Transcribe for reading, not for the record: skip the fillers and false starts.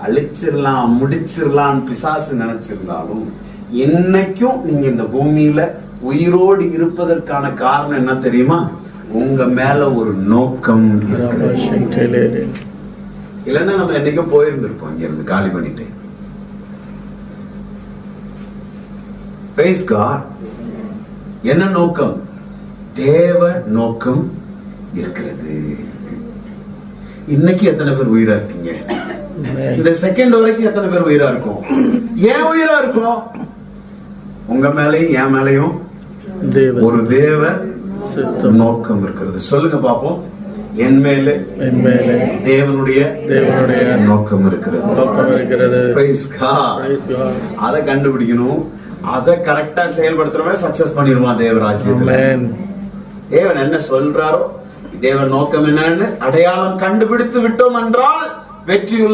அழிச்சிடலாம், முடிச்சிடலாம் பிசாசு நினைச்சிருந்தாலும், இன்னைக்கும் நீங்க இந்த பூமியில உயிரோடு இருப்பதற்கான காரணம் என்ன தெரியுமா? உங்க மேல ஒரு நோக்கம். இல்லைன்னா நம்ம என்னைக்கும் போயிருந்திருப்போம் இங்க இருந்து காலி பண்ணிட்டு. Praise God. என்ன நோக்கம்? தேவ நோக்கம் இருக்கிறது. இன்னைக்கு எத்தனை பேர் உயிரா இருக்கீங்க? இந்த செகண்ட் வரைக்கும் எத்தனை பேர் உயிரா இருக்கும்? ஏன் உயிரா இருக்கும்? உங்க மேலையும் என் மேலையும் ஒரு தேவ நோக்கம் இருக்கிறது. சொல்லுங்க பாப்போம். என் மேலே தேவனுடைய நோக்கம் இருக்கிறது. அதை கண்டுபிடிக்கணும். அதை கரெக்டா செயல்படுத்துறவன் சக்சஸ் பண்ணிடுவான் தேவராஜ்யத்துல. தேவன் என்ன சொல்றாரோ, தேவன் நோக்கம் என்னன்னு அடையாளம் கண்டுபிடித்து விட்டோம் என்றால் வெற்றியுள்ள